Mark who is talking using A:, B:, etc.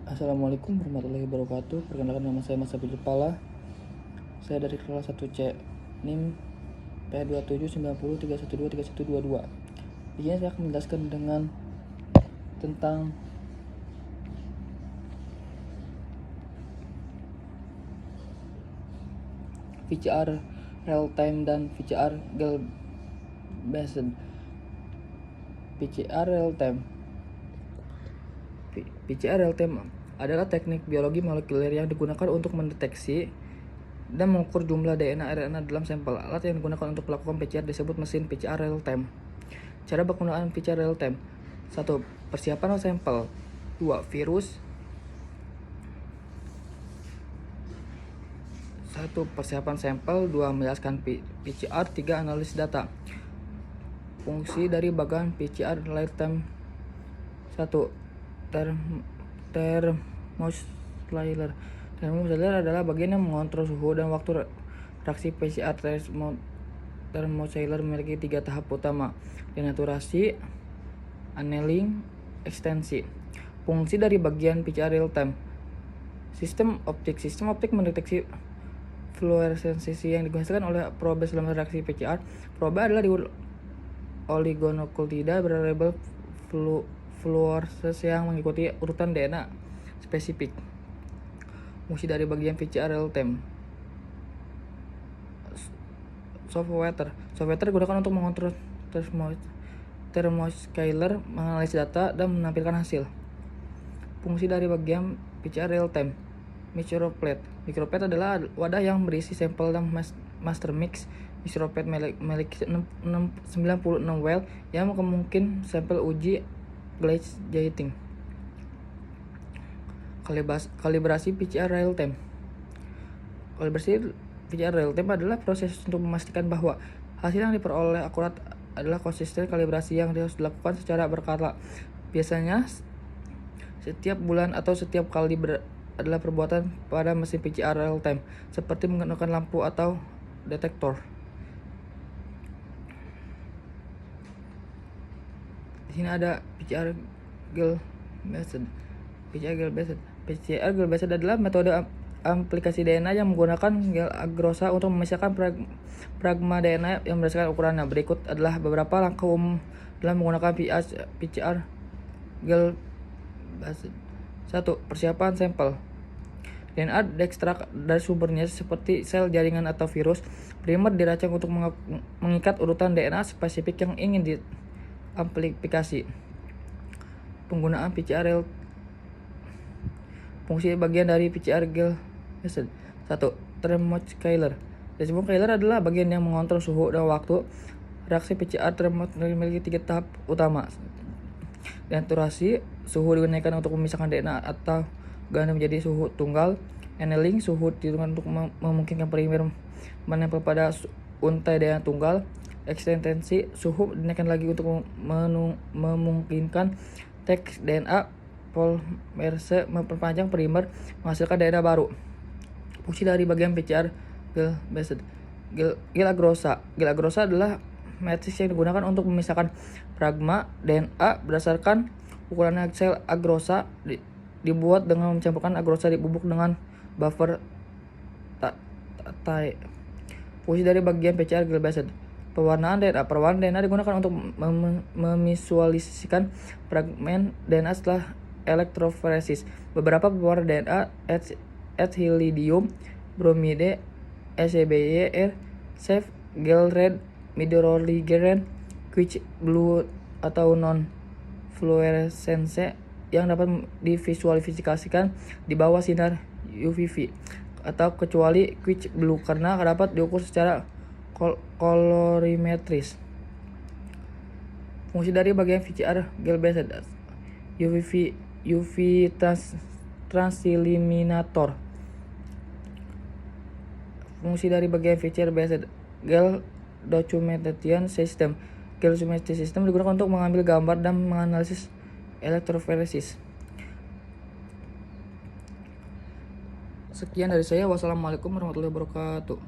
A: Assalamualaikum warahmatullahi wabarakatuh. Perkenalkan, nama saya Mas Abdul Pala. Saya dari kelas 1C, NIM P2790312312. Di sini saya akan menjelaskan tentang VCR real time dan VCR Gel based. VCR real time adalah teknik biologi molekuler yang digunakan untuk mendeteksi dan mengukur jumlah DNA RNA dalam sampel. Alat yang digunakan untuk melakukan PCR disebut mesin PCR real time. Cara penggunaan PCR real time: 1. Persiapan sampel. 2. Virus. 1. Persiapan sampel. 2. Menjelaskan PCR. 3. Analisis data. Fungsi dari bagian PCR real time. 1. Thermocycler. Thermocycler adalah bagian yang mengontrol suhu dan waktu reaksi PCR. Thermocycler memiliki 3 tahap utama: denaturasi, annealing, ekstensi. Fungsi dari bagian PCR real time. Sistem optik mendeteksi fluoresensi yang dihasilkan oleh probe dalam reaksi PCR. Probe adalah oligonucleotida berlabel fluorescens yang mengikuti urutan DNA spesifik. Fungsi dari bagian VCR real time. Software digunakan untuk mengontrol thermocycler, menganalisis data, dan menampilkan hasil. Fungsi dari bagian VCR real time. Microplate adalah wadah yang berisi sampel dan master mix. Microplate memiliki 96 well yang memungkinkan sampel uji glaze jahting. Kalibrasi VCR real time. Kalibrasi VCR real time adalah proses untuk memastikan bahwa hasil yang diperoleh akurat adalah konsisten. Kalibrasi yang harus dilakukan secara berkala, biasanya setiap bulan atau setiap kali, adalah perbuatan pada mesin VCR real time, seperti menggunakan lampu atau detektor. Di sini ada VCR Gel based. VCR Gel based adalah metode aplikasi DNA yang menggunakan gel agrosa untuk memisahkan fragma DNA yang berdasarkan ukurannya. Berikut adalah beberapa langkah umum dalam menggunakan VCR Gel based. 1. Persiapan sampel. DNA diekstrak dari sumbernya seperti sel, jaringan, atau virus. Primer dirancang untuk mengikat urutan DNA spesifik yang ingin diamplifikasi. Penggunaan VCR real. Fungsi bagian dari VCR Gel based. 1. Thermocycler. Thermocycler adalah bagian yang mengontrol suhu dan waktu reaksi PCR. Thermocycler memiliki 3 tahap utama: denaturasi, suhu digunakan untuk memisahkan DNA atau ganda menjadi suhu tunggal. Annealing, suhu digunakan untuk memungkinkan polimer menempel pada untai DNA tunggal. Ekstensi, suhu dinaikkan lagi untuk memungkinkan teks DNA polimerase memperpanjang primer menghasilkan DNA baru. Fungsi dari bagian VCR Gel based. Gel agrosa adalah matriks yang digunakan untuk memisahkan fragma DNA berdasarkan ukuran sel. Agrosa dibuat dengan mencampurkan agrosa di bubuk dengan buffer tae. Fungsi dari bagian VCR Gel based. Pewarnaan DNA digunakan untuk memvisualisasikan fragmen DNA setelah elektroforesis. Beberapa pewarna DNA: ethyllidium bromide, ECBY, SAFE, Gel Red, Midoroligeren, Quick Blue atau non fluorescence, yang dapat divisualisasikan di bawah sinar UVB, atau kecuali Quick Blue karena dapat diukur secara kolorimetris. Fungsi dari bagian VCR Gel based. UV transeliminator. Fungsi dari bagian VCR based. Gel documentation system. Gel documentation system digunakan untuk mengambil gambar dan menganalisis elektroforesis. Sekian dari saya. Wassalamualaikum warahmatullahi wabarakatuh.